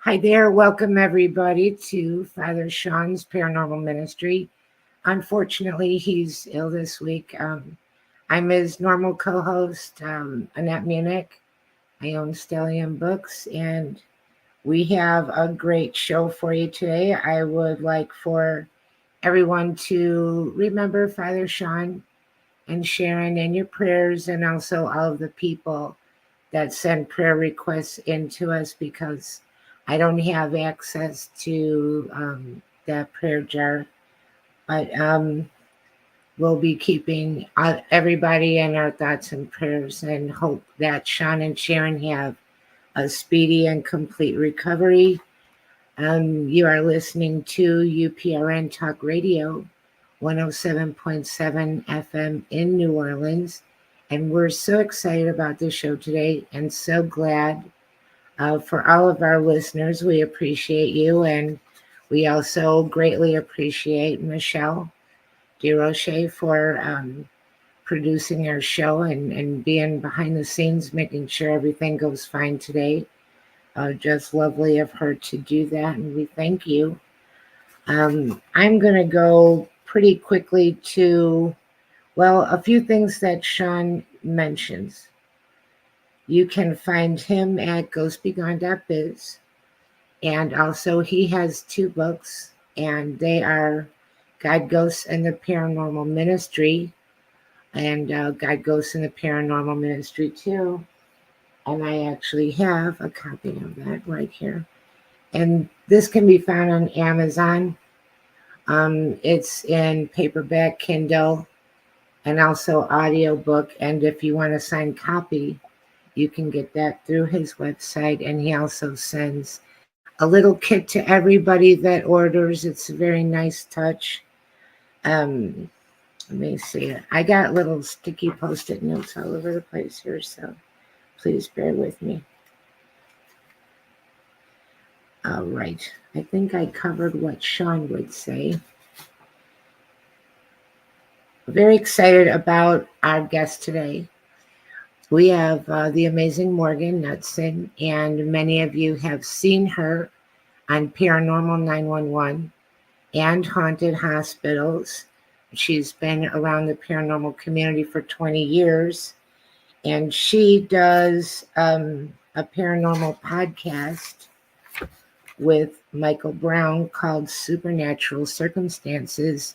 Hi there. Welcome everybody to Father Shawn's Paranormal Ministry. Unfortunately, he's ill this week. I'm his normal co-host, Annette Munich. I own Stellium Books, and we have a great show for you today. I would like for everyone to remember Father Shawn and Sharon in your prayers, and also all of the people that send prayer requests into us, because I don't have access to that prayer jar. But we'll be keeping everybody in our thoughts and prayers, and hope that Shawn and Sharon have a speedy and complete recovery. You are listening to UPRN Talk Radio, 107.7 FM in New Orleans. And we're so excited about this show today, and so glad for all of our listeners. We appreciate you, and we also greatly appreciate Michelle DeRoche for producing our show and being behind the scenes, making sure everything goes fine today. Just lovely of her to do that, and we thank you. I'm going to go pretty quickly to, well, a few things that Shawn mentions. You can find him at ghostbegone.biz. And also he has two books, and they are God, Ghosts, and the Paranormal Ministry, and God, Ghosts, and the Paranormal Ministry 2. And I actually have a copy of that right here. And this can be found on Amazon. It's in paperback, Kindle, and also audiobook. And if you want a signed copy, you can get that through his website. And he also sends a little kit to everybody that orders. It's a very nice touch. Let me see. I got little sticky Post-it notes all over the place here, so please bear with me. All right. I think I covered what Shawn would say. Very excited about our guest today. We have the amazing Morgan Knudsen, and many of you have seen her on Paranormal 911 and Haunted Hospitals. She's been around the paranormal community for 20 years, and she does a paranormal podcast with Michael Brown called Supernatural Circumstances.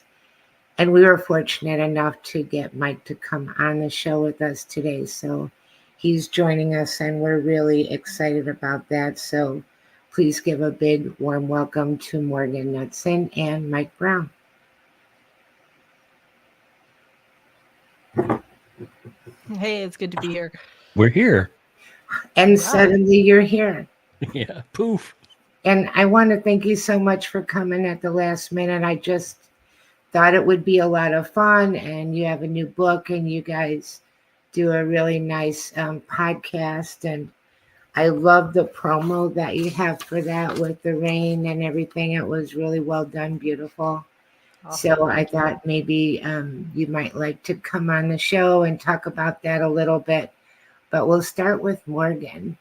And we were fortunate enough to get Mike to come on the show with us today. So he's joining us, and we're really excited about that. So please give a big warm welcome to Morgan Knudsen and Mike Brown. Hey, it's good to be here. We're here. And suddenly you're here. Yeah, poof. And I want to thank you so much for coming at the last minute. I just thought it would be a lot of fun, and you have a new book, and you guys do a really nice podcast, and I love the promo that you have for that with the rain and everything. It was really well done, beautiful. Awesome. So I thought maybe you might like to come on the show and talk about that a little bit, but we'll start with Morgan.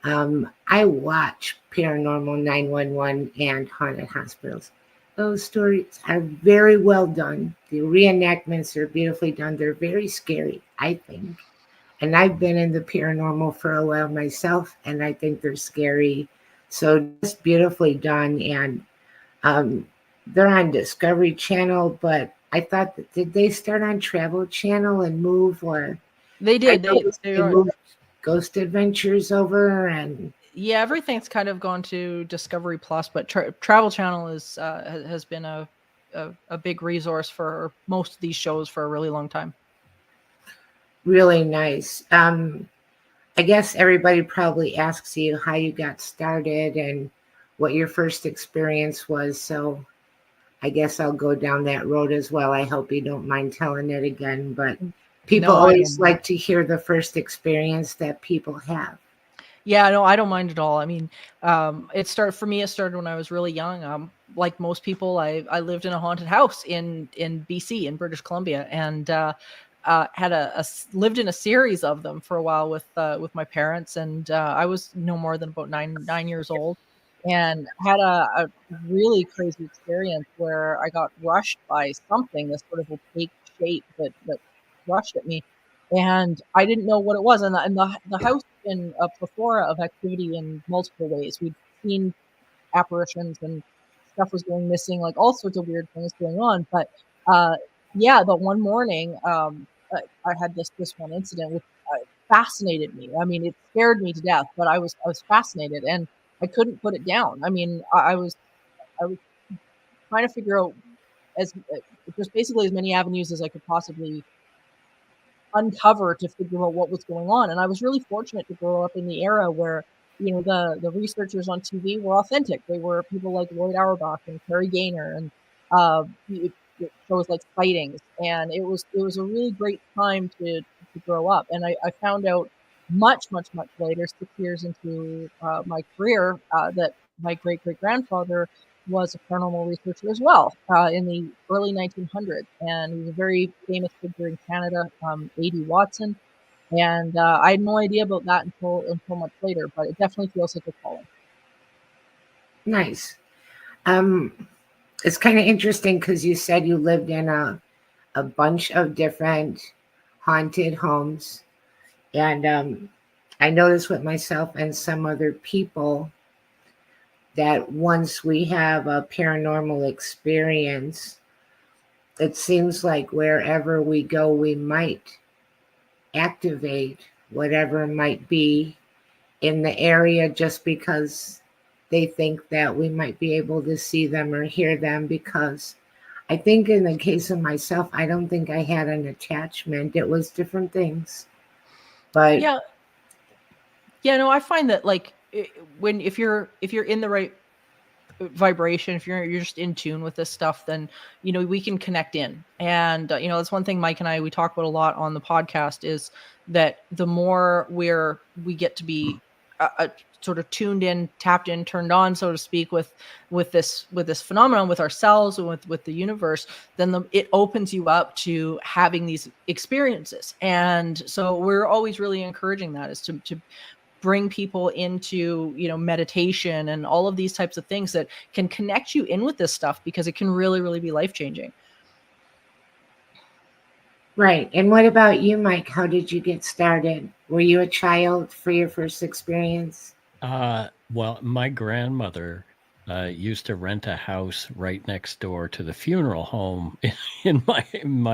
I watch Paranormal 911 and Haunted Hospitals. Those stories are very well done. The reenactments are beautifully done. They're very scary, I think. And I've been in the paranormal for a while myself, and I think they're scary. So just beautifully done. And they're on Discovery Channel, but I thought, did they start on Travel Channel and move? Or they did. They moved Ghost Adventures over, and yeah, everything's kind of gone to Discovery Plus, but Travel Channel has been a big resource for most of these shows for a really long time. Really nice. I guess everybody probably asks you how you got started and what your first experience was. So I guess I'll go down that road as well. I hope you don't mind telling it again, but people always like to hear the first experience that people have. Yeah, no, I don't mind at all. I mean, it started when I was really young. Like most people, I lived in a haunted house in BC, in British Columbia, and lived in a series of them for a while with my parents, and I was no more than about nine years old. and had a really crazy experience where I got rushed by something, this sort of opaque shape that rushed at me, and I didn't know what it was. And the house had been a plethora of activity in multiple ways. We'd seen apparitions and stuff was going missing, like all sorts of weird things going on. But uh, yeah, but one morning, I had this one incident which fascinated me. I mean, it scared me to death, but I was fascinated and I couldn't put it down. I mean, I was trying to figure out as just basically as many avenues as I could possibly uncover to figure out what was going on. And I was really fortunate to grow up in the era where, the researchers on TV were authentic. They were people like Lloyd Auerbach and Terry Gaynor and shows like Sightings. And it was a really great time to grow up. And I found out much later, 6 years into my career, that my great great grandfather was a paranormal researcher as well in the early 1900s, and he was a very famous figure in Canada, A.D. Watson. And I had no idea about that until much later, but it definitely feels like a calling. Nice. It's kind of interesting because you said you lived in a bunch of different haunted homes. And I noticed with myself and some other people that once we have a paranormal experience, it seems like wherever we go, we might activate whatever might be in the area just because they think that we might be able to see them or hear them. Because I think in the case of myself, I don't think I had an attachment. It was different things. But Yeah, no, I find that like if you're in the right vibration, if you're just in tune with this stuff, then we can connect in. And that's one thing Mike and we talk about a lot on the podcast, is that the more we get to be sort of tuned in, tapped in, turned on, so to speak, with this phenomenon, with ourselves and with the universe, then it opens you up to having these experiences. And so we're always really encouraging that, is to bring people into meditation and all of these types of things that can connect you in with this stuff, because it can really, really be life-changing. right. And what about you, Mike? How did you get started? Were you a child for your first experience? Well, my grandmother used to rent a house right next door to the funeral home in my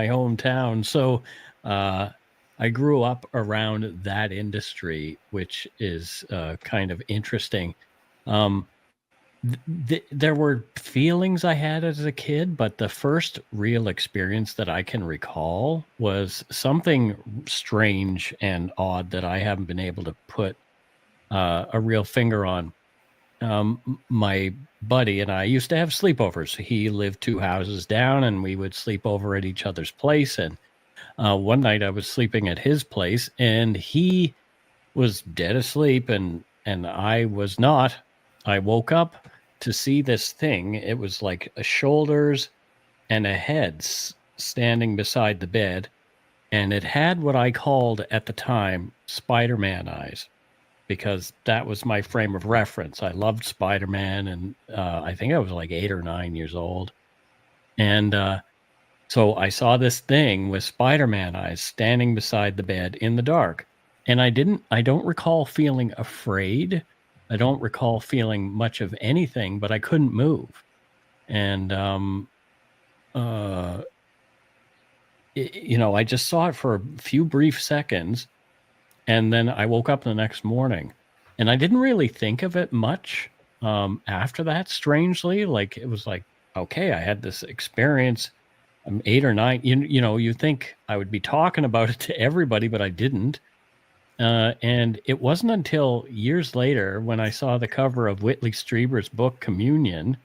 hometown. So I grew up around that industry, which is kind of interesting. There were feelings I had as a kid, but the first real experience that I can recall was something strange and odd that I haven't been able to put a real finger on. My buddy and I used to have sleepovers. He lived 2 houses down, and we would sleep over at each other's place. And one night I was sleeping at his place, and he was dead asleep, and I was not. I woke up to see this thing. It was like a shoulders and a head standing beside the bed, and it had what I called at the time Spider-Man eyes, because that was my frame of reference. I loved Spider-Man, and I think I was like 8 or 9 years old. And so I saw this thing with Spider-Man eyes standing beside the bed in the dark. And I don't recall feeling afraid. I don't recall feeling much of anything, but I couldn't move. And, I just saw it for a few brief seconds. And then I woke up the next morning, and I didn't really think of it much after that, strangely. Like, it was like, okay, I had this experience. I'm 8 or 9. You think I would be talking about it to everybody, but I didn't. And it wasn't until years later, when I saw the cover of Whitley Strieber's book, Communion,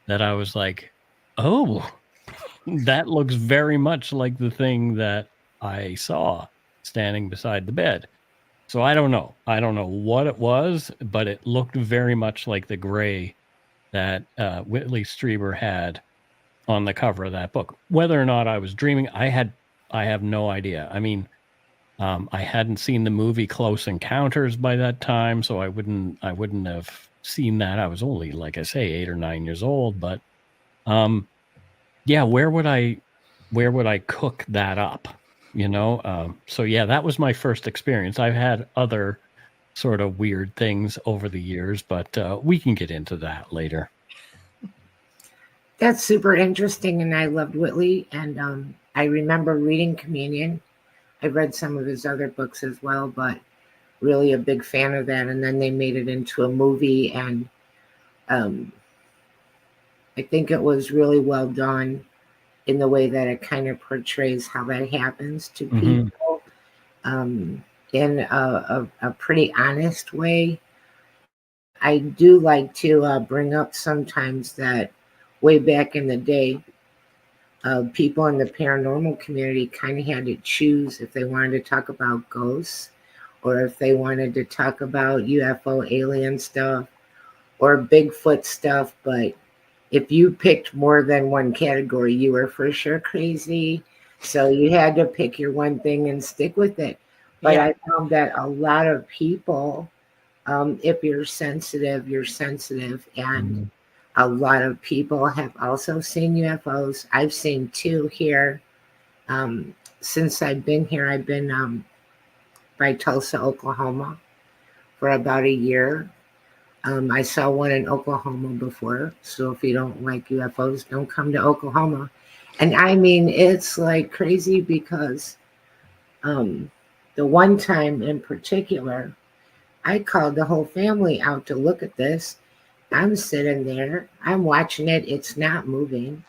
that I was like, oh, that looks very much like the thing that I saw standing beside the bed. So I don't know. I don't know what it was, but it looked very much like the gray that Whitley Strieber had on the cover of that book. Whether or not I was dreaming, I have no idea. I mean, I hadn't seen the movie Close Encounters by that time, so I wouldn't have seen that. I was only, like I say, 8 or 9 years old, but yeah, where would I cook that up? So yeah, that was my first experience. I've had other sort of weird things over the years, but we can get into that later. That's super interesting, and I loved Whitley, and I remember reading Communion. I've read some of his other books as well, but really a big fan of that. And then they made it into a movie, and I think it was really well done in the way that it kind of portrays how that happens to people in a pretty honest way. I do like to bring up sometimes that way back in the day, people in the paranormal community kind of had to choose if they wanted to talk about ghosts or if they wanted to talk about UFO alien stuff or Bigfoot stuff. But if you picked more than one category, you were for sure crazy. So you had to pick your one thing and stick with it. But Yeah. I found that a lot of people, if you're sensitive, you're sensitive. And a lot of people have also seen UFOs. I've seen 2 here. Since I've been here, I've been by Tulsa, Oklahoma for about a year. I saw one in Oklahoma before. So if you don't like UFOs, don't come to Oklahoma. And I mean, it's like crazy because the one time in particular, I called the whole family out to look at this. I'm sitting there, I'm watching it, it's not moving.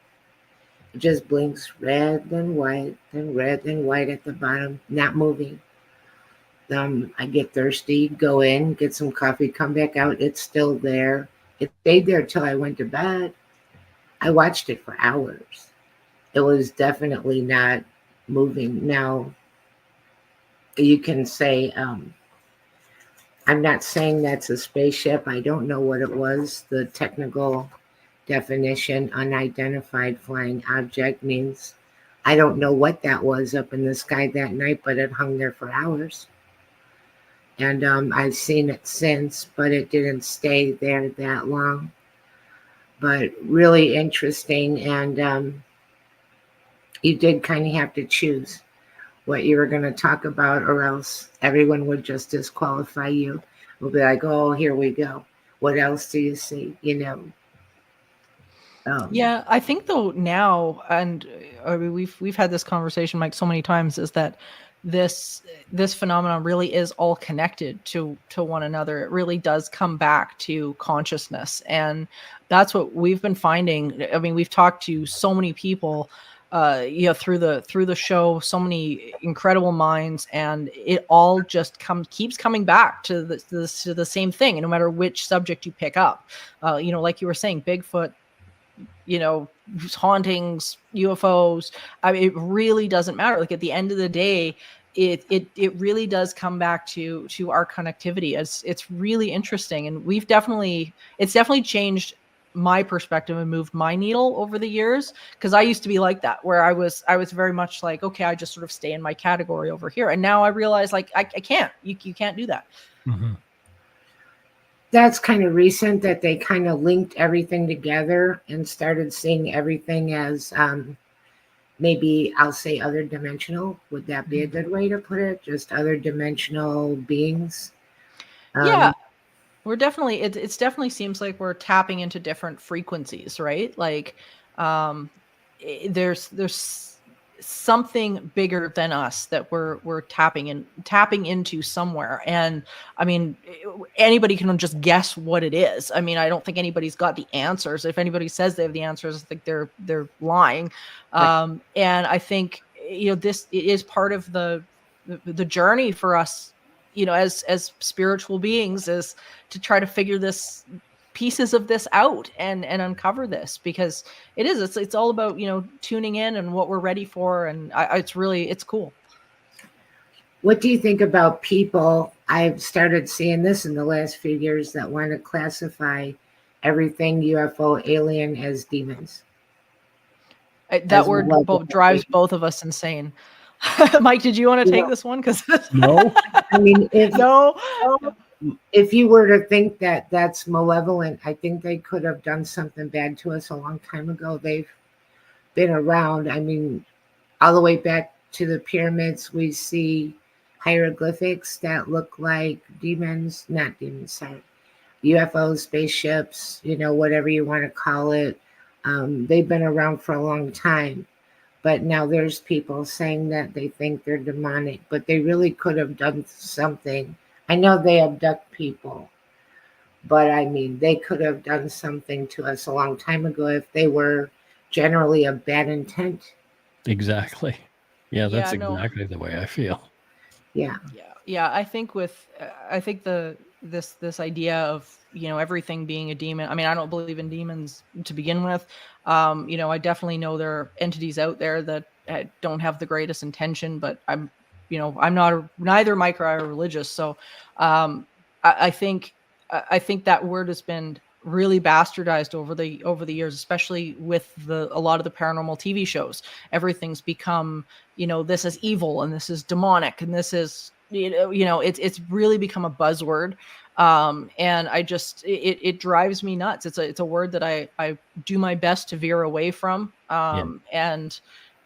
It just blinks red, then white, then red, then white at the bottom, not moving. I get thirsty, go in, get some coffee, come back out, it's still there. It stayed there till I went to bed. I watched it for hours. It was definitely not moving. Now, you can say, I'm not saying that's a spaceship. I don't know what it was. The technical definition, unidentified flying object, means I don't know what that was up in the sky that night, but it hung there for hours. And I've seen it since, but it didn't stay there that long. But really interesting. And you did kind of have to choose what you were going to talk about, or else everyone would just disqualify you. We'll be like, oh, here we go. What else do you see? Yeah, I think though now, and I mean, we've had this conversation, Mike, so many times, is that this phenomenon really is all connected to one another. It really does come back to consciousness, and that's what we've been finding. I mean, we've talked to so many people, through the show, so many incredible minds, and it all just keeps coming back to the same thing. And no matter which subject you pick up, like you were saying, Bigfoot, hauntings, UFOs. I mean, it really doesn't matter. Like at the end of the day, it really does come back to our connectivity. It's really interesting, and it's definitely changed my perspective and moved my needle over the years, because I used to be like that, where I was very much like, okay, I just sort of stay in my category over here, and now I realize like I can't. You can't do that. Mm-hmm. That's kind of recent that they kind of linked everything together and started seeing everything as maybe I'll say other dimensional. Would that be a good way to put it? Just other dimensional beings? Yeah. We're definitely, it's definitely seems like we're tapping into different frequencies, right? Like there's something bigger than us that we're tapping into somewhere. And I mean, anybody can just guess what it is. I mean, I don't think anybody's got the answers. If anybody says they have the answers, I think they're lying. Right. And I think this is part of the journey for us, as spiritual beings, is to try to figure pieces of this out and uncover this, because it's all about tuning in and what we're ready for, and it's cool. What do you think about people? I've started seeing this in the last few years that want to classify everything UFO alien as demons. That word drives both of us insane. Mike, did you want to take this one? Because no, I mean, no. if you were to think that that's malevolent, I think they could have done something bad to us a long time ago. They've been around. I mean, all the way back to the pyramids, we see hieroglyphics that look like demons, not demons, sorry, UFOs, spaceships, whatever you want to call it. They've been around for a long time. But now there's people saying that they think they're demonic, but they really could have done something. I know they abduct people, but I mean, they could have done something to us a long time ago if they were generally of bad intent. Exactly. Yeah, that's Yeah, no. exactly the way I feel. Yeah. Yeah. I think this idea of everything being a demon. I mean, I don't believe in demons to begin with. I definitely know there are entities out there that don't have the greatest intention, but I'm not neither am I religious, so I think that word has been really bastardized over the years, especially with a lot of the paranormal TV shows. Everything's become, this is evil and this is demonic and this is it's really become a buzzword. And I just it drives me nuts. It's a word that I do my best to veer away from. And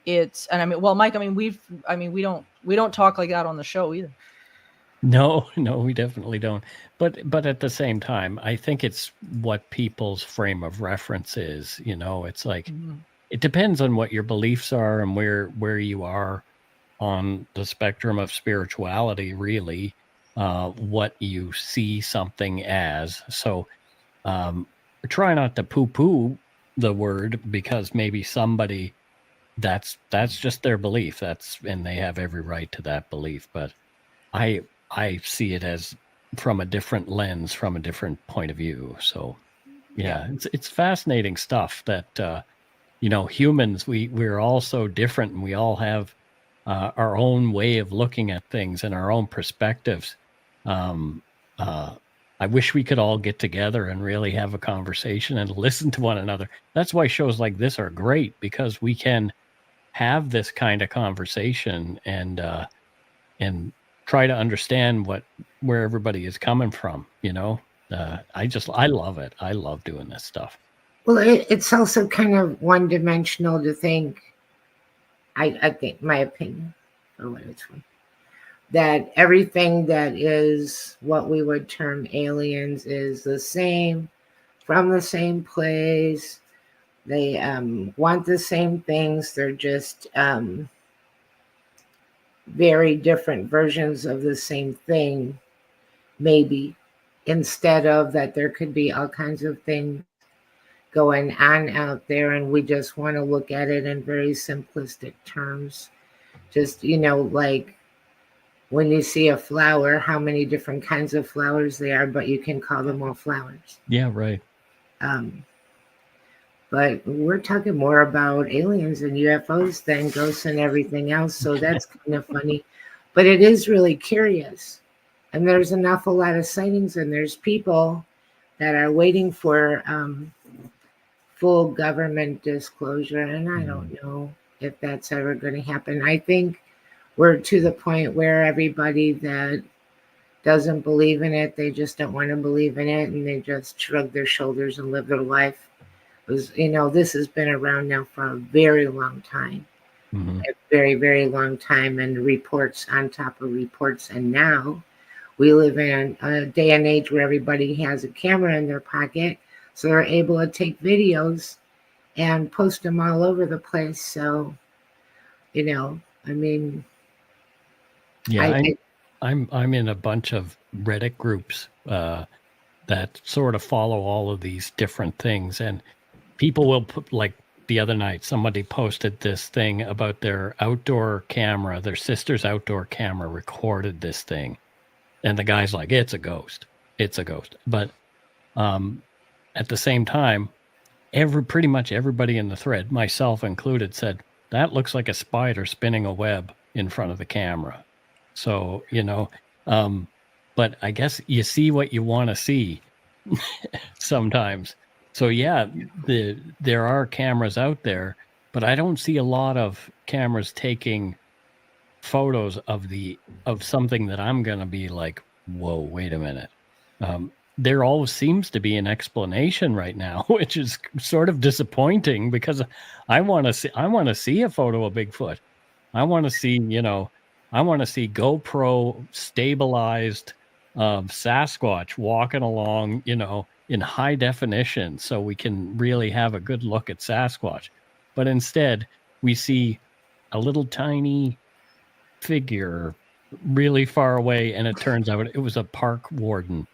I mean, well, Mike, I mean, we don't talk like that on the show either. No, we definitely don't. But at the same time, I think it's what people's frame of reference is. It's like it depends on what your beliefs are and where you are on the spectrum of spirituality, really, what you see something as. So try not to poo-poo the word, because maybe somebody that's just their belief. And they have every right to that belief. But I see it as from a different lens, from a different point of view. So yeah. It's fascinating stuff that humans, we're all so different, and we all have our own way of looking at things and our own perspectives. I wish we could all get together and really have a conversation and listen to one another. That's why shows like this are great, because we can have this kind of conversation and try to understand where everybody is coming from. I love it. I love doing this stuff. Well, it's also kind of one-dimensional to think, I think, my opinion, for what it's worth, that everything that is what we would term aliens is the same, from the same place. They want the same things. They're just very different versions of the same thing, maybe, instead of that there could be all kinds of things going on out there, and we just want to look at it in very simplistic terms. Just, like when you see a flower, how many different kinds of flowers there are, but you can call them all flowers. Yeah, right. But we're talking more about aliens and UFOs than ghosts and everything else, so that's kind of funny. But it is really curious. And there's an awful lot of sightings, and there's people that are waiting for full government disclosure, and I don't know if that's ever going to happen. I think we're to the point where everybody that doesn't believe in it, they just don't want to believe in it, and they just shrug their shoulders and live their life. This has been around now for a very long time, a very, very long time, and reports on top of reports. And now we live in a day and age where everybody has a camera in their pocket, so they're able to take videos and post them all over the place. So, I mean, yeah, I'm in a bunch of Reddit groups that sort of follow all of these different things, and people will put, like the other night, somebody posted this thing about their outdoor camera, their sister's outdoor camera recorded this thing, and the guy's like, it's a ghost. But at the same time, pretty much everybody in the thread, myself included, said that looks like a spider spinning a web in front of the camera. So but I guess you see what you want to see sometimes. So yeah, there are cameras out there, but I don't see a lot of cameras taking photos of something that I'm gonna be like, whoa, wait a minute, there always seems to be an explanation right now, which is sort of disappointing because I want to see a photo of Bigfoot. I want to see, GoPro stabilized Sasquatch walking along, in high definition so we can really have a good look at Sasquatch. But instead, we see a little tiny figure really far away, and it turns out it was a park warden,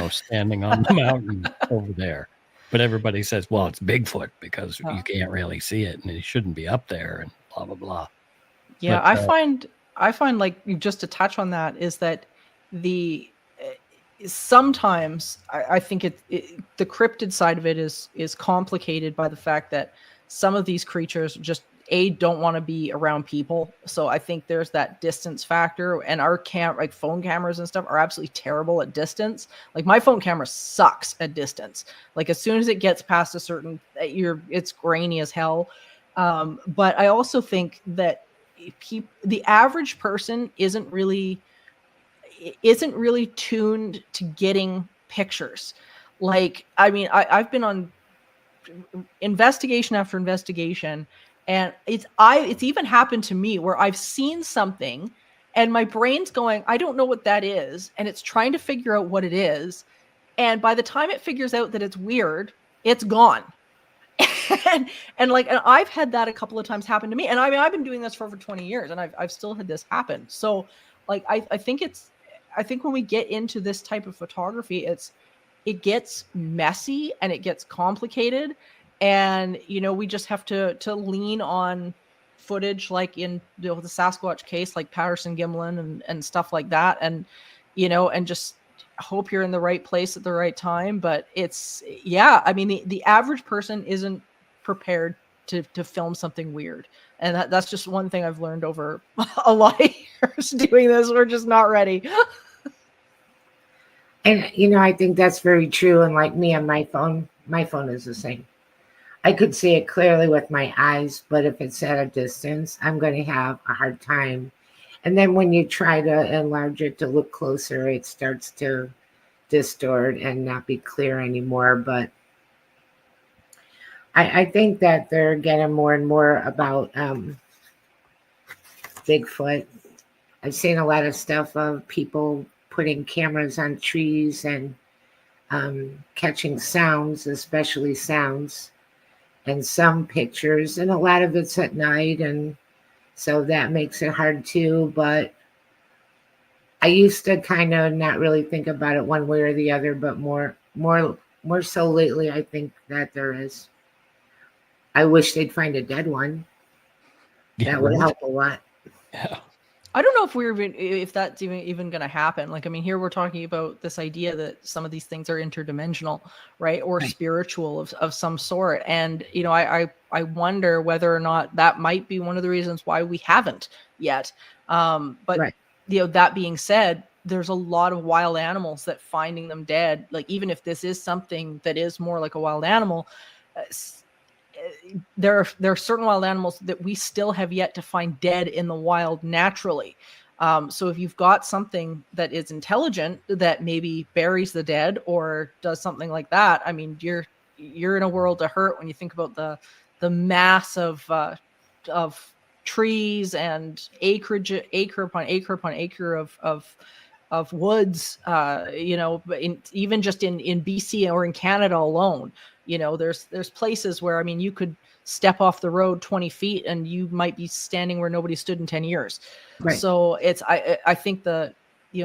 standing on the mountain over there. But everybody says, well, it's Bigfoot because you can't really see it and it shouldn't be up there and blah, blah, blah. Yeah, But, I find like just to touch on that is that the sometimes I think the cryptid side of it is complicated by the fact that some of these creatures just don't want to be around people. So I think there's that distance factor, and our like phone cameras and stuff are absolutely terrible at distance. Like my phone camera sucks at distance. Like as soon as it gets past a certain, it's grainy as hell. But I also think that the average person isn't really tuned to getting pictures. Like, I mean, I've been on investigation after investigation, and it's even happened to me where I've seen something and my brain's going, I don't know what that is, and it's trying to figure out what it is, and by the time it figures out that it's weird, it's gone. and I've had that a couple of times happen to me, and I mean I've been doing this for over 20 years and I've still had this happen. So like I think when we get into this type of photography, it gets messy and it gets complicated, and we just have to lean on footage like in the Sasquatch case, like Patterson Gimlin and stuff like that, and and just hope you're in the right place at the right time. But I mean the average person isn't prepared to film something weird, and that's just one thing I've learned over a lot of years doing this. We're just not ready. And I think that's very true. And like me on my phone is the same. I could see it clearly with my eyes, but if it's at a distance, I'm going to have a hard time. And then when you try to enlarge it to look closer, it starts to distort and not be clear anymore. But I think that they're getting more and more about Bigfoot. I've seen a lot of stuff of people putting cameras on trees and catching sounds, especially sounds, and some pictures, and a lot of it's at night, and so that makes it hard too. But I used to kind of not really think about it one way or the other, but more so lately, I think that there is. I wish they'd find a dead one. Yeah, that would right? help a lot. Yeah. I don't know if that's even going to happen. Like, I mean, here we're talking about this idea that some of these things are interdimensional, right? Or Right. spiritual of some sort. And, I wonder whether or not that might be one of the reasons why we haven't yet. But, Right. That being said, there's a lot of wild animals that finding them dead, like even if this is something that is more like a wild animal, there are certain wild animals that we still have yet to find dead in the wild naturally. So if you've got something that is intelligent that maybe buries the dead or does something like that, I mean, you're in a world of hurt when you think about the mass of trees and acre upon acre of woods, even just in BC or in Canada alone. There's places where, I mean, you could step off the road 20 feet and you might be standing where nobody stood in 10 years. Right. So I think the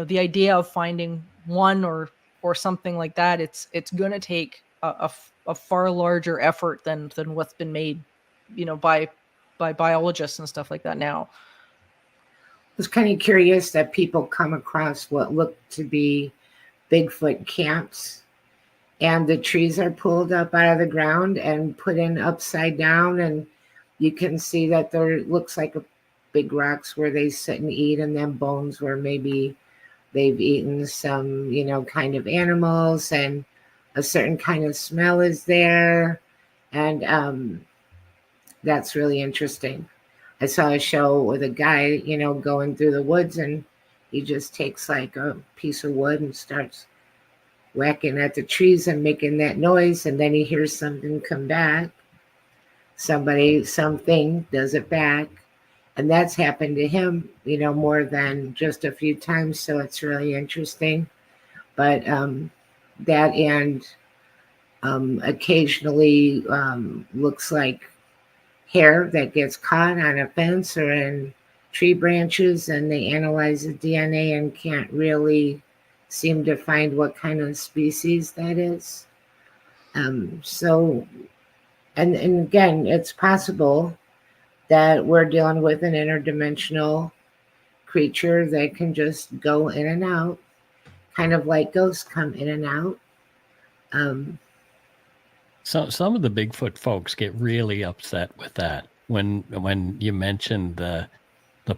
idea of finding one or something like that, it's going to take a far larger effort than what's been made, by biologists and stuff like that now. I was kind of curious that people come across what look to be Bigfoot camps, and the trees are pulled up out of the ground and put in upside down, and you can see that there looks like big rocks where they sit and eat, and then bones where maybe they've eaten some, kind of animals, and a certain kind of smell is there, and that's really interesting. I saw a show with a guy, going through the woods, and he just takes like a piece of wood and starts whacking at the trees and making that noise, and then he hears something come back. Something does it back. And that's happened to him, more than just a few times. So it's really interesting. But that and occasionally looks like hair that gets caught on a fence or in tree branches, and they analyze the DNA and can't really seem to find what kind of species that is. So, and again, it's possible that we're dealing with an interdimensional creature that can just go in and out, kind of like ghosts come in and out. So some of the Bigfoot folks get really upset with that when you mention the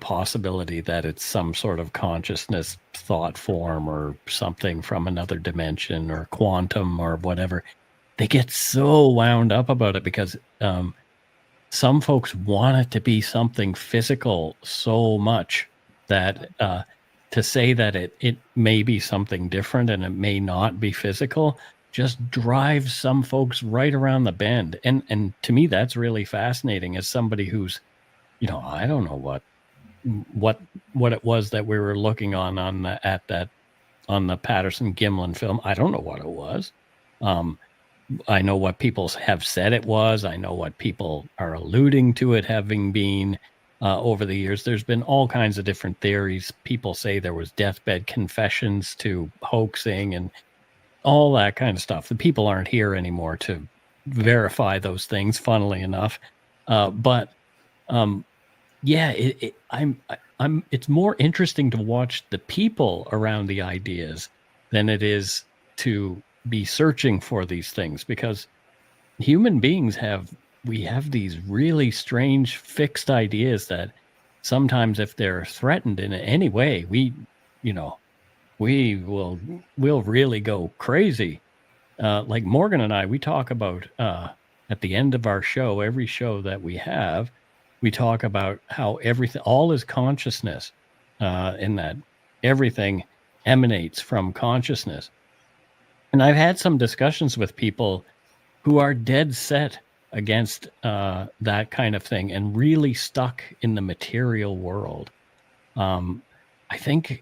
possibility that it's some sort of consciousness thought form or something from another dimension or quantum or whatever. They get so wound up about it because some folks want it to be something physical so much that to say that it may be something different and it may not be physical just drives some folks right around the bend. And to me, that's really fascinating as somebody who's, I don't know what it was that we were looking on the Patterson Gimlin film. I don't know what it was. I know what people have said it was. I know what people are alluding to it having been over the years. There's been all kinds of different theories. People say there was deathbed confessions to hoaxing and all that kind of stuff. The people aren't here anymore to verify those things, funnily enough. But yeah, it's more interesting to watch the people around the ideas than it is to be searching for these things, because human beings have these really strange fixed ideas that sometimes if they're threatened in any way, we'll really go crazy. Like Morgan and I, we talk about at the end of our show, every show that we have, we talk about how everything, all is consciousness, in that everything emanates from consciousness. And I've had some discussions with people who are dead set against that kind of thing and really stuck in the material world. I think,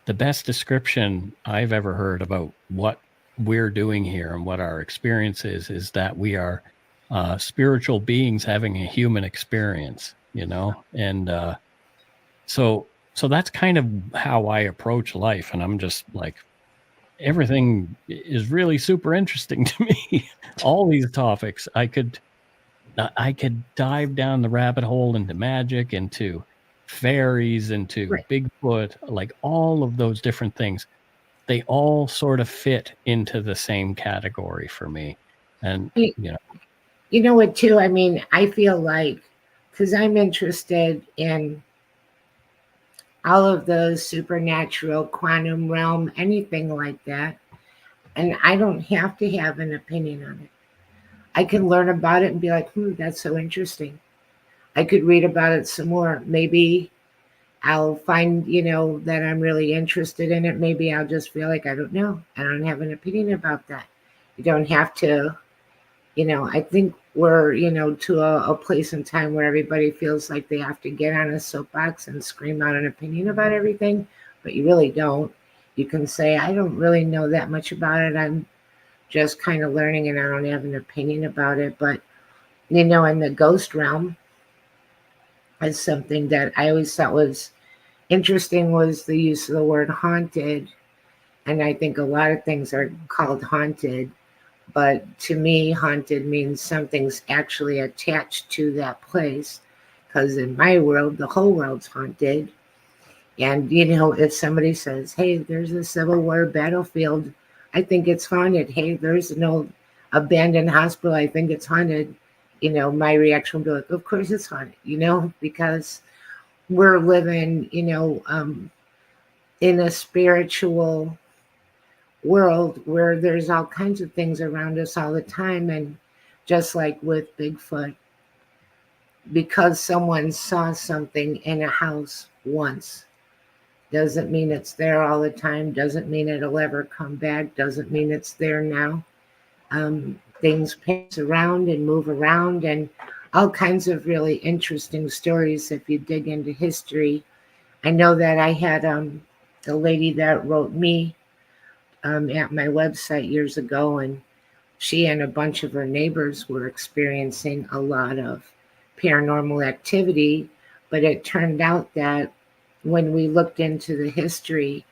the best description I've ever heard about what we're doing here and what our experience is that we are spiritual beings having a human experience, and so that's kind of how I approach life. And I'm just like, everything is really super interesting to me. All these topics, I could dive down the rabbit hole into magic, into fairies, into Right. Bigfoot, like all of those different things. They all sort of fit into the same category for me. And You know what, too? I mean, I feel like, because I'm interested in all of the supernatural, quantum realm, anything like that, and I don't have to have an opinion on it. I can learn about it and be like, that's so interesting. I could read about it some more. Maybe I'll find, that I'm really interested in it. Maybe I'll just feel like, I don't know. I don't have an opinion about that. You don't have to, I think we're, to a place in time where everybody feels like they have to get on a soapbox and scream out an opinion about everything, but you really don't. You can say, I don't really know that much about it. I'm just kind of learning and I don't have an opinion about it. But, in the ghost realm, is something that I always thought was interesting, was the use of the word haunted. And I think a lot of things are called haunted. But to me, haunted means something's actually attached to that place. Because in my world, the whole world's haunted. And, if somebody says, hey, there's a Civil War battlefield, I think it's haunted. Hey, there's no abandoned hospital, I think it's haunted. My reaction would be like, of course it's haunted, because we're living, in a spiritual world where there's all kinds of things around us all the time. And just like with Bigfoot, because someone saw something in a house once, Doesn't mean it's there all the time. Doesn't mean it'll ever come back. Doesn't mean it's there now. Things pass around and move around, and all kinds of really interesting stories if you dig into history. I know that I had the lady that wrote me at my website years ago, and she and a bunch of her neighbors were experiencing a lot of paranormal activity. But it turned out that when we looked into the history,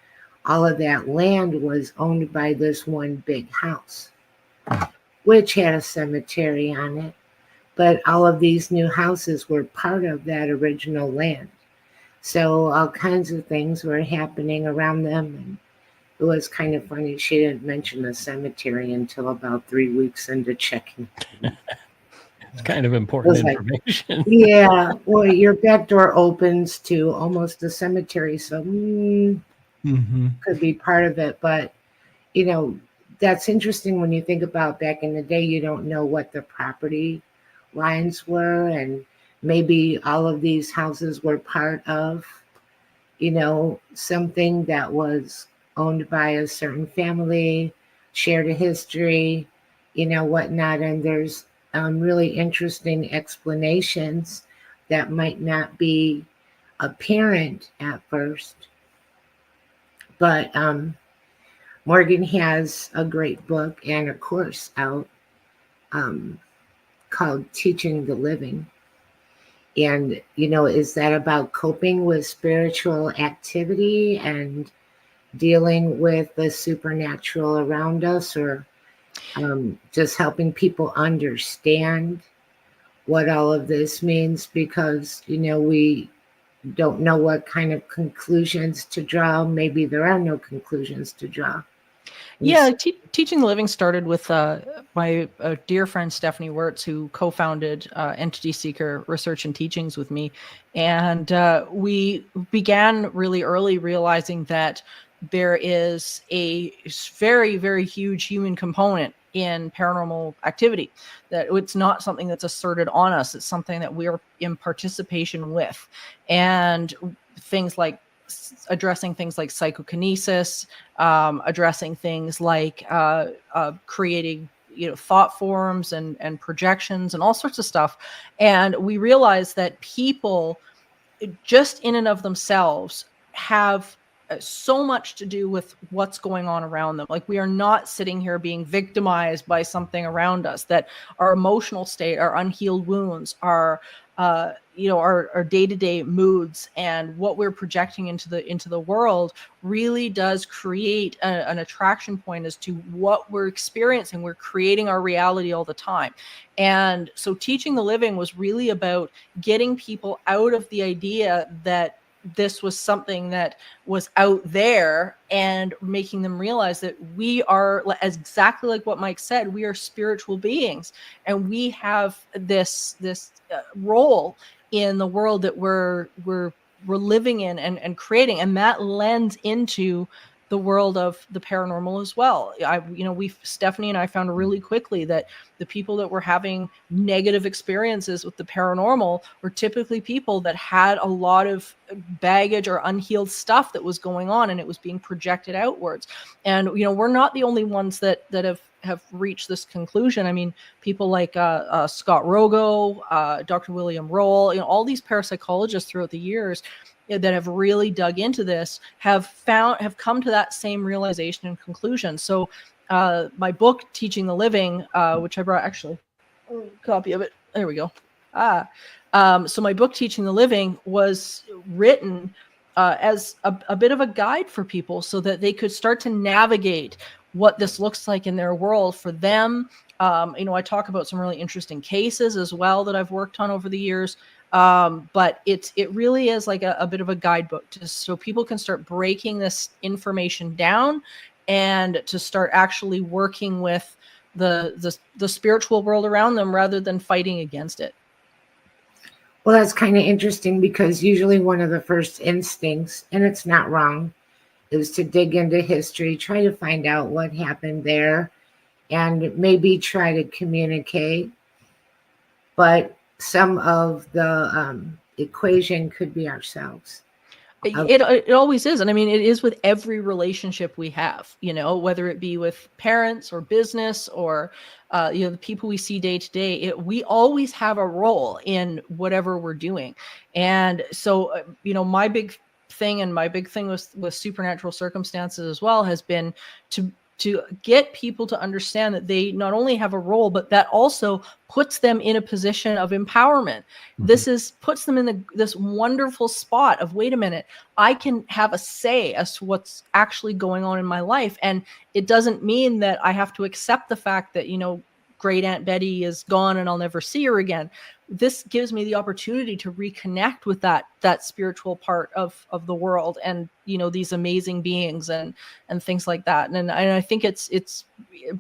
all of that land was owned by this one big house, which had a cemetery on it. But all of these new houses were part of that original land. So all kinds of things were happening around them. And it was kind of funny. She didn't mention the cemetery until about 3 weeks into checking. It's kind of important information. Yeah, well, your back door opens to almost a cemetery, so could be part of it. But, you know, that's interesting when you think about back in the day, you don't know what the property lines were, and maybe all of these houses were part of, you know, something that was owned by a certain family, shared a history, you know, whatnot. And there's really interesting explanations that might not be apparent at first. But Morgan has a great book and a course out called Teaching the Living. And, you know, is that about coping with spiritual activity and dealing with the supernatural around us, or just helping people understand what all of this means? Because, you know, we don't know what kind of conclusions to draw. Maybe there are no conclusions to draw. Yeah, Teaching the Living started with my dear friend Stephanie Wirtz, who co-founded Entity Seeker Research and Teachings with me. And we began really early realizing that there is a very, very huge human component in paranormal activity, that it's not something that's asserted on us. It's something that we are in participation with. And things like addressing things like psychokinesis, addressing things like creating, you know, thought forms and projections and all sorts of stuff. And we realized that people just in and of themselves have so much to do with what's going on around them. Like, we are not sitting here being victimized by something around us, that our emotional state, our unhealed wounds, our our day-to-day moods and what we're projecting into the world really does create an attraction point as to what we're experiencing. We're creating our reality all the time. And so Teaching the Living was really about getting people out of the idea that this was something that was out there, and making them realize that we are, as exactly like what Mike said, we are spiritual beings, and we have this role in the world that we're living in and creating, and that lends into the world of the paranormal as well. Stephanie and I found really quickly that the people that were having negative experiences with the paranormal were typically people that had a lot of baggage or unhealed stuff that was going on, and it was being projected outwards. And, you know, we're not the only ones that have reached this conclusion. I mean, people like Scott Rogo, Dr. William Roll, you know, all these parapsychologists throughout the years that have really dug into this have come to that same realization and conclusion. So my book, Teaching the Living, which I brought actually a copy of it. There we go. So my book, Teaching the Living, was written as a bit of a guide for people so that they could start to navigate what this looks like in their world for them. I talk about some really interesting cases as well that I've worked on over the years. But it really is like a bit of a guidebook so people can start breaking this information down and to start actually working with the spiritual world around them rather than fighting against it. Well, that's kind of interesting, because usually one of the first instincts, and it's not wrong, is to dig into history, try to find out what happened there, and maybe try to communicate. But some of the equation could be ourselves. It always is. And I mean, it is with every relationship we have, whether it be with parents or business or, the people we see day to day, we always have a role in whatever we're doing. And so, my big thing with supernatural circumstances as well has been to get people to understand that they not only have a role, but that also puts them in a position of empowerment. This puts them in this wonderful spot of, wait a minute, I can have a say as to what's actually going on in my life. And it doesn't mean that I have to accept the fact that, great Aunt Betty is gone and I'll never see her again. This gives me the opportunity to reconnect with that spiritual part of the world and, these amazing beings and things like that. And I think it's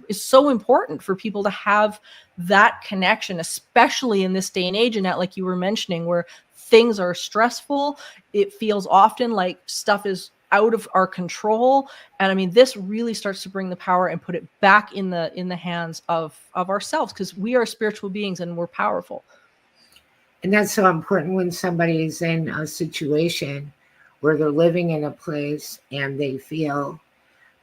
so important for people to have that connection, especially in this day and age. And that, like you were mentioning, where things are stressful, it feels often like stuff is out of our control. And I mean, this really starts to bring the power and put it back in the hands of ourselves, because we are spiritual beings and we're powerful. And that's so important when somebody is in a situation where they're living in a place and they feel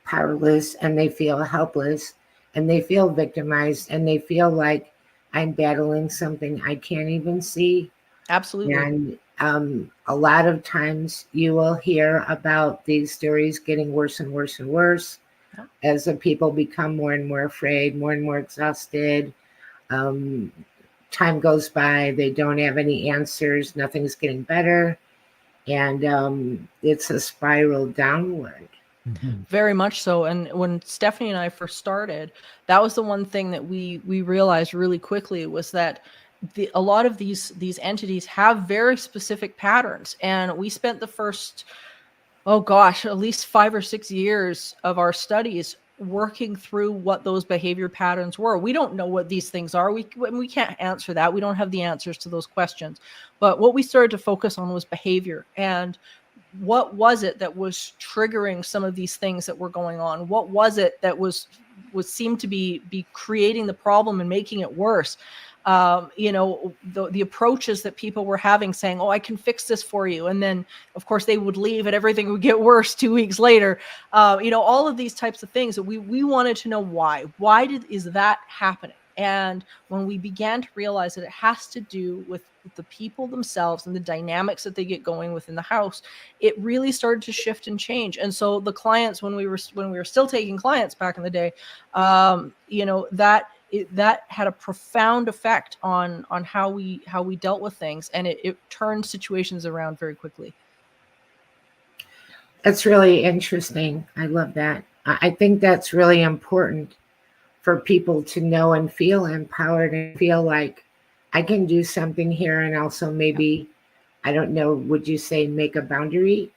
powerless and they feel helpless and they feel victimized and they feel like I'm battling something I can't even see. Absolutely. And a lot of times you will hear about these stories getting worse and worse and worse as the people become more and more afraid, more and more exhausted. Time goes by, they don't have any answers, nothing's getting better, and it's a spiral downward. Very much so. And when Stephanie and I first started, that was the one thing that we realized really quickly, was that a lot of these entities have very specific patterns. And we spent the first, at least 5 or 6 years of our studies working through what those behavior patterns were. We don't know what these things are. We can't answer that. We don't have the answers to those questions. But what we started to focus on was behavior, and what was it that was triggering some of these things that were going on? What was it that was seemed to be creating the problem and making it worse? The approaches that people were having, saying, "Oh, I can fix this for you," and then, of course, they would leave and everything would get worse 2 weeks later. All of these types of things that we wanted to know why. Why is that happening? And when we began to realize that it has to do with the people themselves and the dynamics that they get going within the house, it really started to shift and change. And so the clients, when we were still taking clients back in the day, that had a profound effect on how we dealt with things, and it turned situations around very quickly. That's really interesting. I love that. I think that's really important for people to know and feel empowered and feel like I can do something here, and also maybe, I don't know, would you say make a boundary?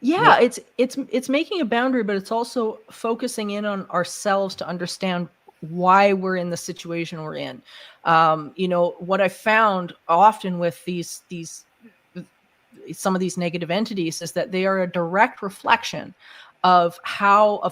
Yeah, it's making a boundary, but it's also focusing in on ourselves to understand why we're in the situation we're in. What I found often with these some of these negative entities is that they are a direct reflection of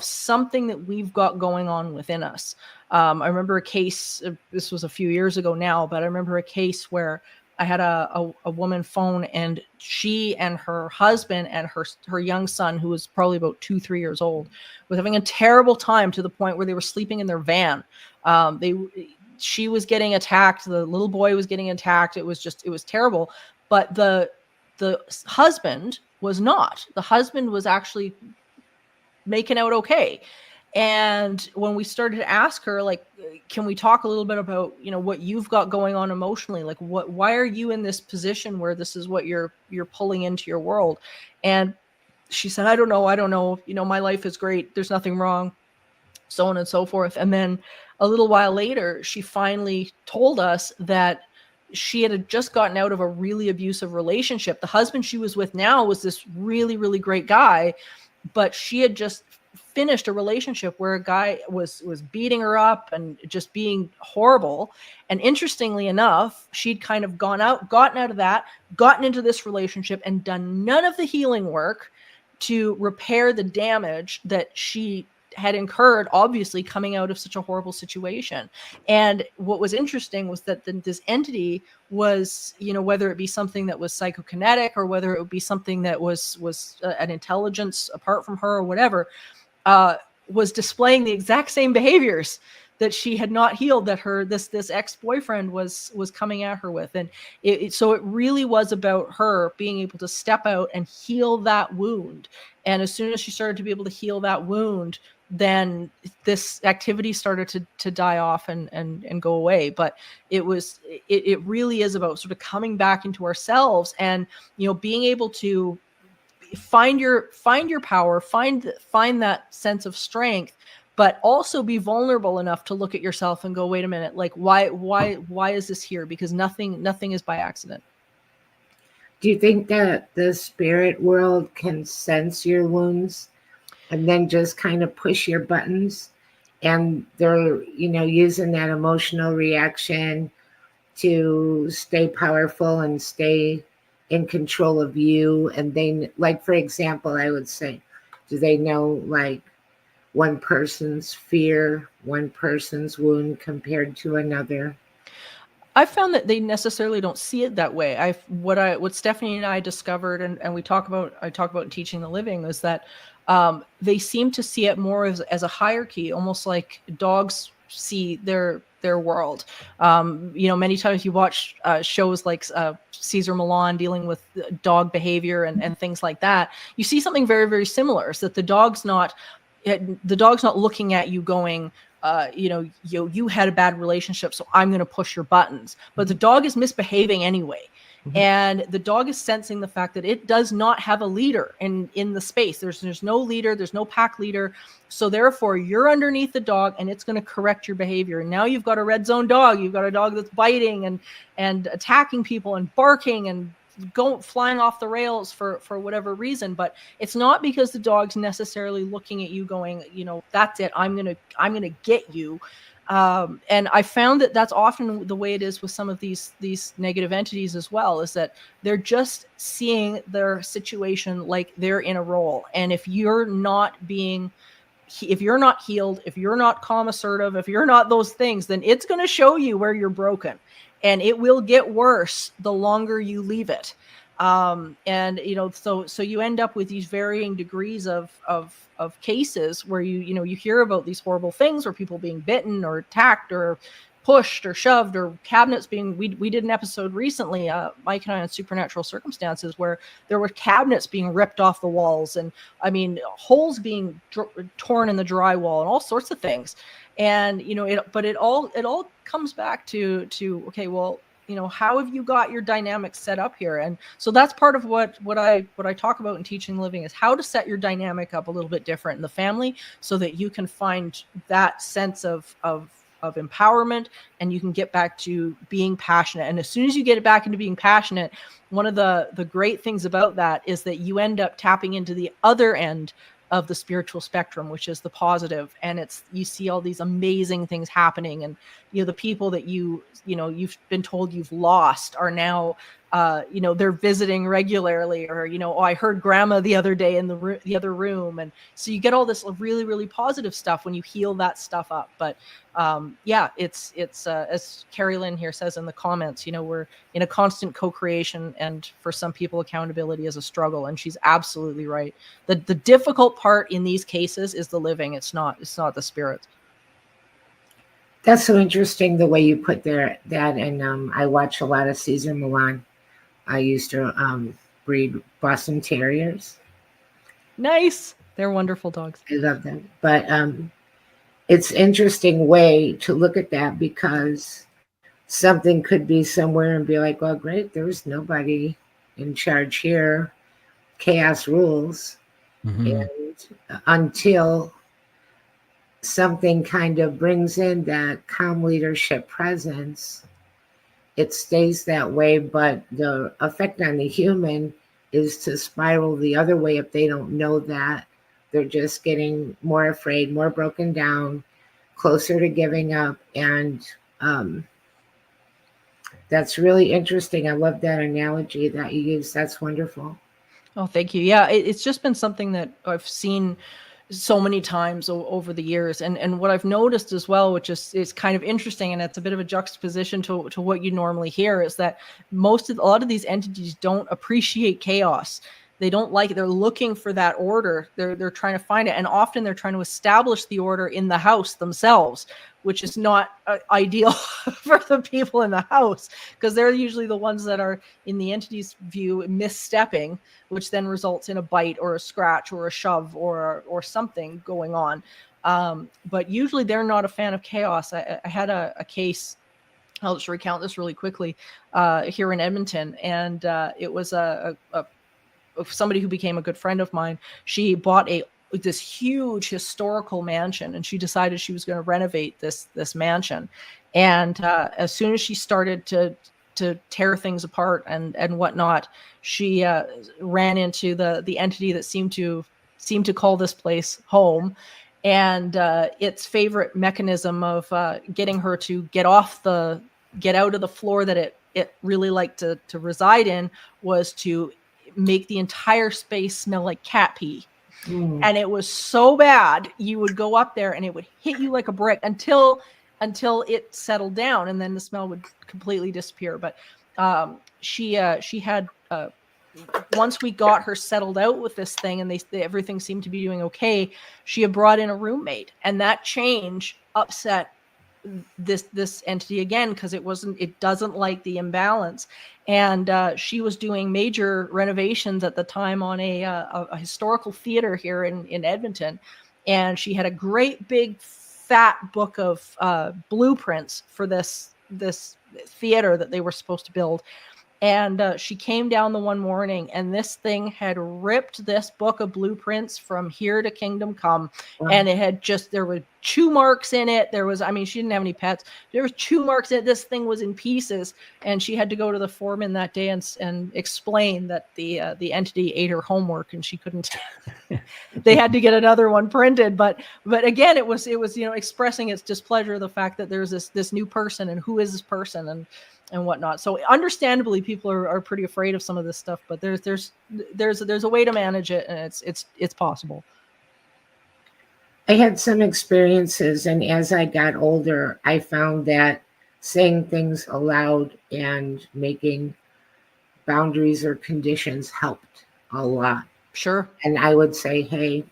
something that we've got going on within us. I remember a case, this was a few years ago now, but I remember a case where I had a woman phone, and she and her husband and her young son, who was probably about 2-3 years old, was having a terrible time, to the point where they were sleeping in their van. She was getting attacked. The little boy was getting attacked. It was terrible. But the husband was not. The husband was actually making out okay. And when we started to ask her, like, can we talk a little bit about, what you've got going on emotionally? Like, why are you in this position where this is what you're pulling into your world? And she said, I don't know. My life is great. There's nothing wrong, so on and so forth. And then a little while later, she finally told us that she had just gotten out of a really abusive relationship. The husband she was with now was this really, really great guy, but she had just finished a relationship where a guy was beating her up and just being horrible. And interestingly enough, she'd kind of gotten out of that, gotten into this relationship, and done none of the healing work to repair the damage that she had incurred, obviously coming out of such a horrible situation. And what was interesting was that this entity was, whether it be something that was psychokinetic or whether it would be something that was an intelligence apart from her or whatever, was displaying the exact same behaviors that she had not healed, that this ex-boyfriend was coming at her with. And so it really was about her being able to step out and heal that wound. And as soon as she started to be able to heal that wound, then this activity started to die off and go away. But it really is about sort of coming back into ourselves and, being able to find your power, find that sense of strength, but also be vulnerable enough to look at yourself and go, wait a minute, like why is this here? Because nothing is by accident. Do you think that the spirit world can sense your wounds and then just kind of push your buttons, and they're, using that emotional reaction to stay powerful and stay in control of you? And they, like, for example, I would say, do they know, like, one person's fear, one person's wound compared to another? I found that they necessarily don't see it that way. What Stephanie and I discovered, and I talk about in Teaching the Living, is that they seem to see it more as a hierarchy, almost like dogs see their world. Many times you watch shows like Cesar Millan dealing with dog behavior and things like that. You see something very, very similar, is that the dog's not looking at you going, you had a bad relationship, so I'm going to push your buttons. But the dog is misbehaving anyway. Mm-hmm. And the dog is sensing the fact that it does not have a leader in the space. There's no leader. There's no pack leader. So therefore, you're underneath the dog, and it's going to correct your behavior. And now you've got a red zone dog. You've got a dog that's biting and attacking people and barking and flying off the rails for whatever reason. But it's not because the dog's necessarily looking at you going, that's it, I'm gonna get you. And I found that that's often the way it is with some of these negative entities as well, is that they're just seeing their situation like they're in a role. And if you're not healed, if you're not calm, assertive, if you're not those things, then it's going to show you where you're broken. And it will get worse the longer you leave it. So you end up with these varying degrees of cases where you hear about these horrible things, where people being bitten or attacked or pushed or shoved, or cabinets being, we did an episode recently, Mike and I, on Supernatural Circumstances, where there were cabinets being ripped off the walls, and holes being torn in the drywall and all sorts of things. And it all comes back to okay, well, how have you got your dynamics set up here? And so that's part of what I talk about in Teaching the Living, is how to set your dynamic up a little bit different in the family, so that you can find that sense of empowerment, and you can get back to being passionate. And as soon as you get it back into being passionate, one of the great things about that is that you end up tapping into the other end of the spiritual spectrum, which is the positive. And you see all these amazing things happening. And, the people that you've been told you've lost are now, they're visiting regularly, or, I heard grandma the other day in the other room. And so you get all this really, really positive stuff when you heal that stuff up. But it's as Carrie Lynn here says in the comments, we're in a constant co-creation, and for some people, accountability is a struggle. And she's absolutely right. The difficult part in these cases is the living. It's not the spirits. That's so interesting, the way you put that. And I watch a lot of Cesar Millan. I used to breed Boston Terriers. Nice. They're wonderful dogs. I love them. But it's interesting way to look at that, because something could be somewhere and be like, well, great, there's nobody in charge here. Chaos rules. Mm-hmm. And until something kind of brings in that calm leadership presence, it stays that way. But the effect on the human is to spiral the other way if they don't know that. They're just getting more afraid, more broken down, closer to giving up. And that's really interesting. I love that analogy that you use. That's wonderful. Oh, thank you. Yeah, it's just been something that I've seen so many times over the years. And what I've noticed as well, which is kind of interesting, and it's a bit of a juxtaposition to what you normally hear, is that a lot of these entities don't appreciate chaos. They don't like it. They're looking for that order. They're trying to find it. And often they're trying to establish the order in the house themselves, which is not ideal for the people in the house, because they're usually the ones that are, in the entity's view, misstepping, which then results in a bite or a scratch or a shove or something going on. But usually they're not a fan of chaos. I had a case, I'll just recount this really quickly, here in Edmonton. And it was somebody who became a good friend of mine. She bought this huge historical mansion, and she decided she was going to renovate this mansion. And as soon as she started to tear things apart and whatnot, she ran into the entity that seemed to call this place home. And its favorite mechanism of getting her to get out of the floor that it really liked to reside in was to make the entire space smell like cat pee. And it was so bad, you would go up there and it would hit you like a brick until it settled down, and then the smell would completely disappear. But she had once we got her settled out with this thing, and everything seemed to be doing okay, she had brought in a roommate, and that change upset this entity again, because it doesn't like the imbalance. And she was doing major renovations at the time on a historical theater here in Edmonton, and she had a great big fat book of blueprints for this theater that they were supposed to build. And she came down the one morning, and this thing had ripped this book of blueprints from here to Kingdom Come. Wow. And it had there were chew marks in it. She didn't have any pets. There was chew marks in it. This thing was in pieces. And she had to go to the foreman that day and explain that the entity ate her homework, and she couldn't. They had to get another one printed. But again, it was expressing its displeasure of the fact that there's this new person, and who is this person, and whatnot. So understandably, people are pretty afraid of some of this stuff, but there's a way to manage it, and it's possible. I had some experiences, and as I got older, I found that saying things aloud and making boundaries or conditions helped a lot. Sure. And I would say, hey,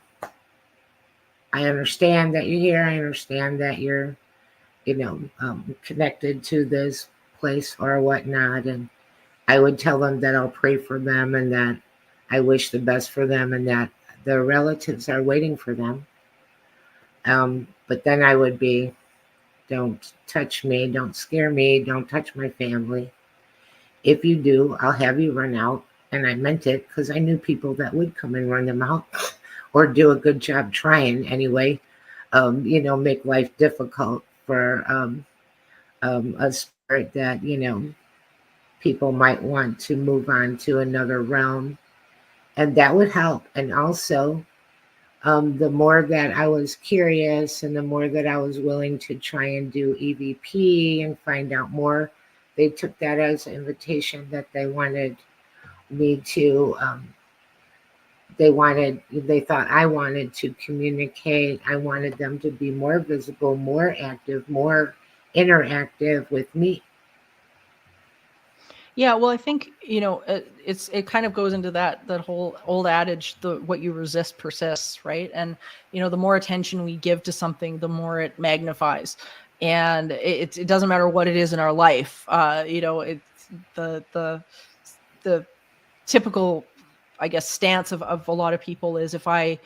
I understand that you're here. I understand that you're, connected to this place or whatnot. And I would tell them that I'll pray for them, and that I wish the best for them, and that their relatives are waiting for them. But then I would be, don't touch me, don't scare me, don't touch my family. If you do, I'll have you run out. And I meant it, because I knew people that would come and run them out or do a good job trying anyway, make life difficult for a spirit that, people might want to move on to another realm. And that would help. And also, the more that I was curious, and the more that I was willing to try and do EVP and find out more, they took that as an invitation that they wanted me to, they thought I wanted to communicate. I wanted them to be more visible, more active, more interactive with me. Yeah, well, I think, it kind of goes into that whole old adage, what you resist persists, right? And, the more attention we give to something, the more it magnifies. And it doesn't matter what it is in our life. It's the typical, I guess, stance of a lot of people is, if I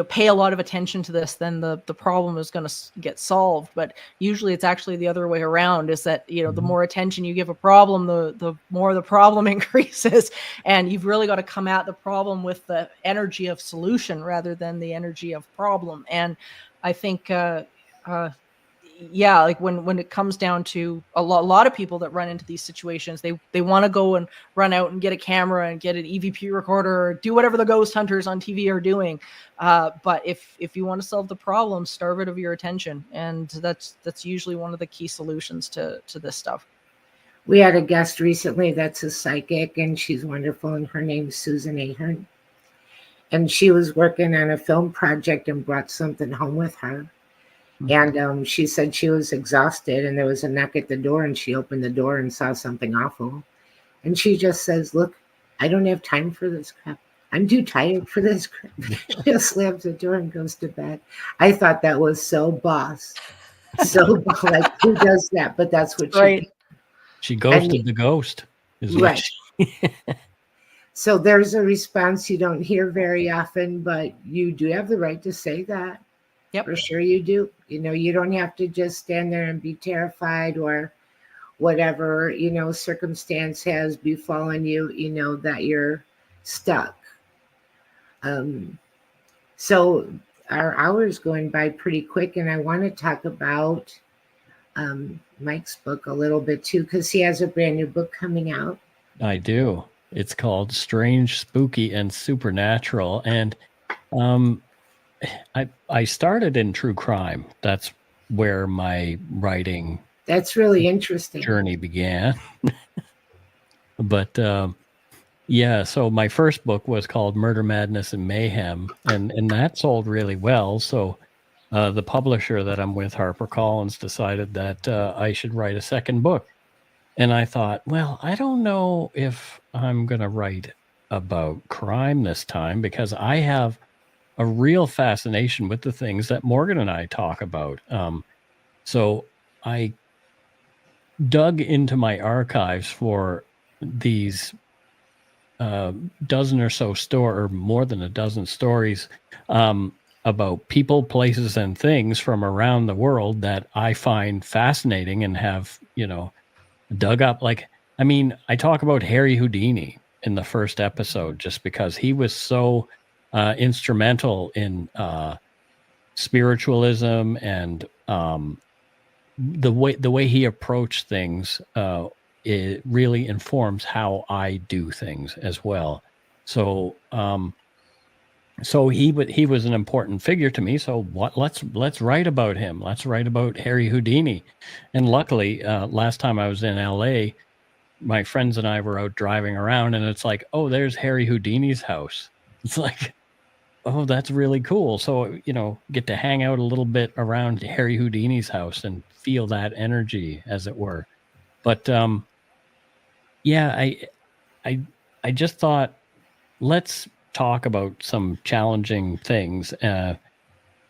pay a lot of attention to this, then the problem is going to get solved. But usually it's actually the other way around, is that, the more attention you give a problem, the more the problem increases. And you've really got to come at the problem with the energy of solution rather than the energy of problem. And I think, like when it comes down to a lot of people that run into these situations, they want to go and run out and get a camera and get an EVP recorder, or do whatever the ghost hunters on TV are doing. But if you want to solve the problem, starve it of your attention. And that's usually one of the key solutions to this stuff. We had a guest recently that's a psychic, and she's wonderful, and her name's Susan Ahern. and she was working on a film project and brought something home with her. And she said she was exhausted, and there was a knock at the door, and she opened the door and saw something awful. And she just says, "Look, I don't have time for this crap. I'm too tired for this crap." Just slams the door and goes to bed. I thought that was so boss. So like, who does that? But that's what she Right. did. She ghosted the ghost. Is what Right. she- So there's a response you don't hear very often, but you do have the right to say that. Yep. For sure you do. You know, you don't have to just stand there and be terrified or whatever, you know, circumstance has befallen you, you know, that you're stuck. So our hour's going by pretty quick, and I want to talk about Mike's book a little bit too, because he has a brand new book coming out. I do. It's called Strange, Spooky, and Supernatural. And I started in true crime. That's where my writing That's really interesting. journey began. But yeah, so my first book was called Murder, Madness, and Mayhem, and that sold really well. So the publisher that I'm with, HarperCollins, decided that I should write a second book. And I thought, well, I don't know if I'm going to write about crime this time, because I have a real fascination with the things that Morgan and I talk about. So I dug into my archives for these dozen or so or more than a dozen stories about people, places, and things from around the world that I find fascinating and have, you know, dug up. Like, I mean, I talk about Harry Houdini in the first episode just because he was so instrumental in spiritualism and the way he approached things. It really informs how I do things as well. So so he was an important figure to me. So let's write about him. Let's write about Harry Houdini. And luckily, last time I was in LA, my friends and I were out driving around, and it's like, oh, there's Harry Houdini's house. It's like, oh, that's really cool. So, you know, get to hang out a little bit around Harry Houdini's house and feel that energy, as it were. But yeah, I just thought, let's talk about some challenging things.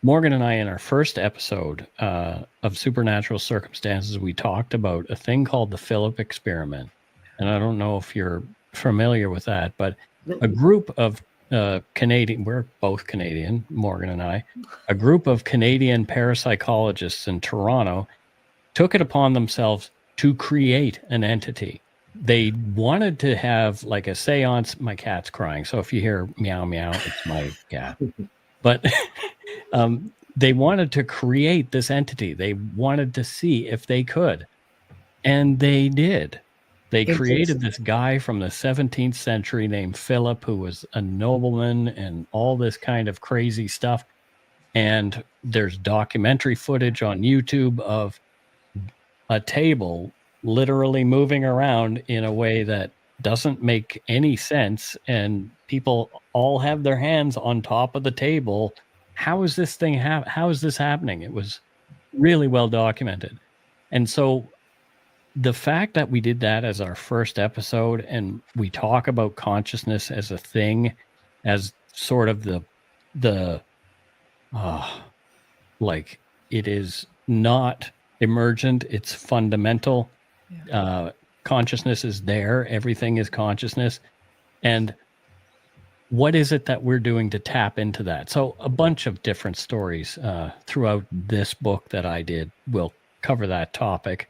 Morgan and I, in our first episode of Supernatural Circumstances, we talked about a thing called the Philip experiment. And I don't know if you're familiar with that, but a group of Canadian, we're both Canadian, Morgan and I, a group of Canadian parapsychologists in Toronto took it upon themselves to create an entity. They wanted to have like a seance. My cat's crying, so if you hear meow meow, it's my cat. But they wanted to create this entity. They wanted to see if they could, and they did. They created this guy from the 17th century named Philip, who was a nobleman and all this kind of crazy stuff. And there's documentary footage on YouTube of a table literally moving around in a way that doesn't make any sense, and people all have their hands on top of the table. How is this thing how is this happening? It was really well documented. And so the fact that we did that as our first episode, and we talk about consciousness as a thing, as sort of the like, it is not emergent, it's fundamental. Consciousness is there. Everything is consciousness. And what is it that we're doing to tap into that? So a bunch of different stories throughout this book that I did will cover that topic.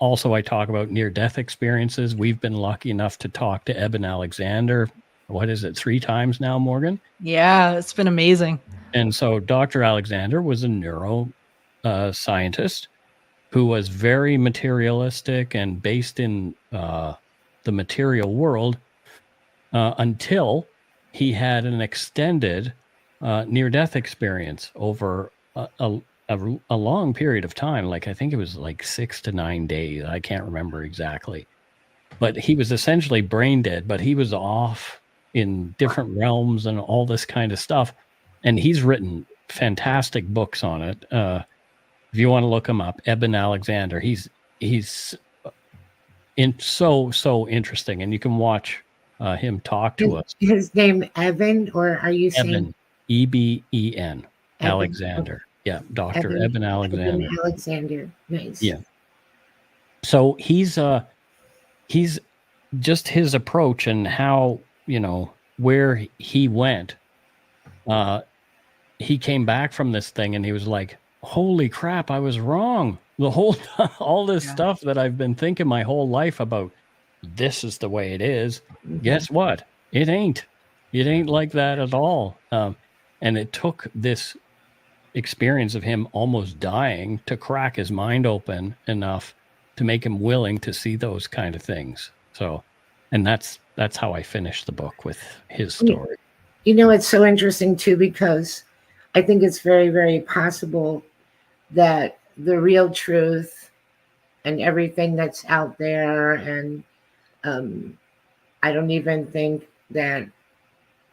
Also, I talk about near-death experiences. We've been lucky enough to talk to Eben Alexander. What is it, 3 times now, Morgan? Yeah, it's been amazing. And so Dr. Alexander was a neuro scientist who was very materialistic and based in the material world until he had an extended near-death experience over a long period of time. Like, I think it was like 6 to 9 days. I can't remember exactly. But he was essentially brain dead, but he was off in different realms and all this kind of stuff. And he's written fantastic books on it. If you want to look him up, Eben Alexander, he's so interesting, and you can watch him talk to us. His name Evan, or are you saying Eben, Eben, Eben? Alexander? Yeah, Dr. Eben Alexander. Eben Alexander, nice. Yeah. So he's just his approach and how, where he went. He came back from this thing and he was like, holy crap, I was wrong. The whole all this stuff that I've been thinking my whole life about, this is the way it is. Mm-hmm. Guess what? It ain't like that at all. And it took this experience of him almost dying to crack his mind open enough to make him willing to see those kind of things. So, and that's how I finished the book, with his story. It's so interesting too, because I think it's very, very possible that the real truth and everything that's out there, and I don't even think that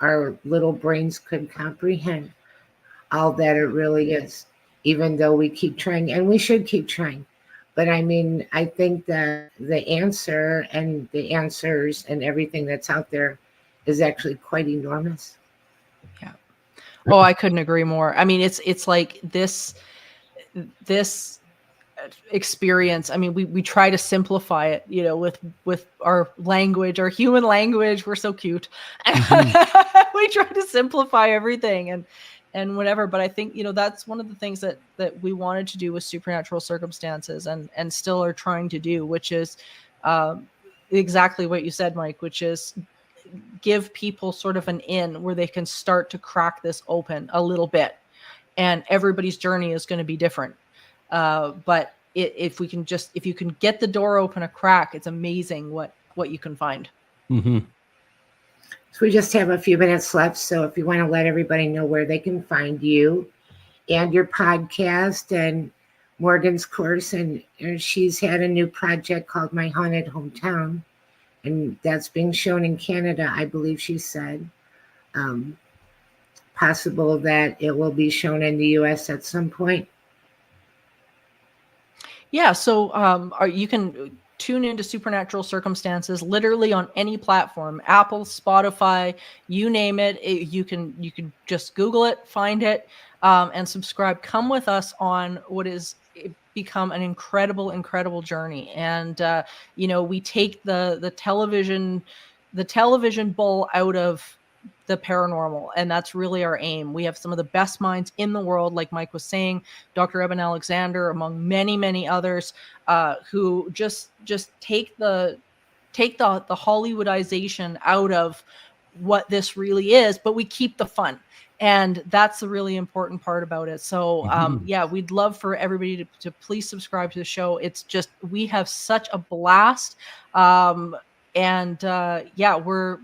our little brains could comprehend all that it really is, even though we keep trying, and we should keep trying. But I mean, I think that the answer and the answers and everything that's out there is actually quite enormous. Yeah. Oh, I couldn't agree more. I mean, it's like this experience. I mean, we try to simplify it, with our language, our human language. We're so cute. Mm-hmm. We try to simplify everything and whatever. But I think, that's one of the things that we wanted to do with Supernatural Circumstances, and still are trying to do, which is exactly what you said, Mike, which is give people sort of an in where they can start to crack this open a little bit. And everybody's journey is going to be different. But if you can get the door open a crack, it's amazing what you can find. Mm-hmm. So we just have a few minutes left. So if you want to let everybody know where they can find you and your podcast and Morgan's course, and she's had a new project called My Haunted Hometown, and that's being shown in Canada, I believe she said. Possible that it will be shown in the US at some point. Yeah, so you can tune into Supernatural Circumstances literally on any platform, Apple, Spotify, you name it. You can just Google it, find it, and subscribe. Come with us on what is become an incredible journey. And we take the television bull out of the paranormal, and that's really our aim. We have some of the best minds in the world, like Mike was saying, Dr. Eben Alexander, among many others, who just take the Hollywoodization out of what this really is, but we keep the fun. And that's the really important part about it. So, we'd love for everybody to please subscribe to the show. It's just, we have such a blast. We're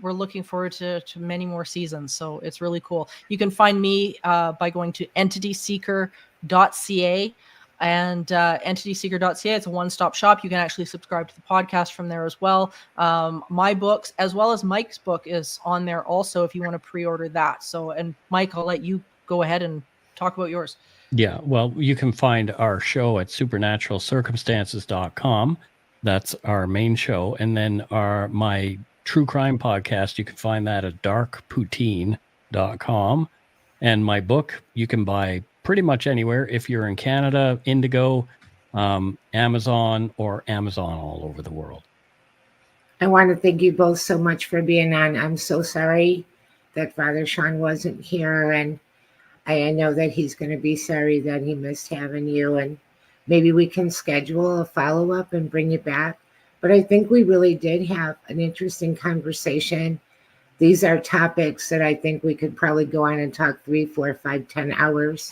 looking forward to many more seasons. So it's really cool. You can find me by going to entityseeker.ca. And entityseeker.ca, it's a one-stop shop. You can actually subscribe to the podcast from there as well. My books, as well as Mike's book, is on there also if you want to pre-order that. So, and Mike, I'll let you go ahead and talk about yours. Yeah, well, you can find our show at supernaturalcircumstances.com. That's our main show. And then my true crime podcast, you can find that at darkpoutine.com. And my book, you can buy pretty much anywhere. If you're in Canada, Indigo, Amazon, or Amazon all over the world. I want to thank you both so much for being on. I'm so sorry that Father Shawn wasn't here, and I know that he's going to be sorry that he missed having you, and maybe we can schedule a follow-up and bring you back. But I think we really did have an interesting conversation. These are topics that I think we could probably go on and talk 3, 4, 5, 10 hours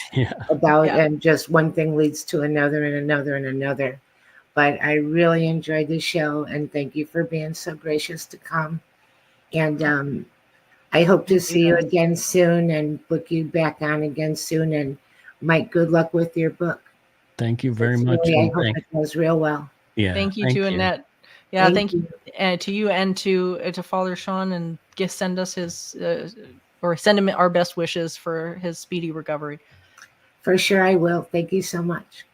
about, and just one thing leads to another and another and another. But I really enjoyed the show, and thank you for being so gracious to come. And I hope to see you again soon and book you back on again soon. And Mike, good luck with your book. Thank you very much. I hope it goes real well. Yeah. Thank you too, Annette. Yeah, thank you. And to you and to Father Shawn, and send us his or send him our best wishes for his speedy recovery. For sure I will. Thank you so much.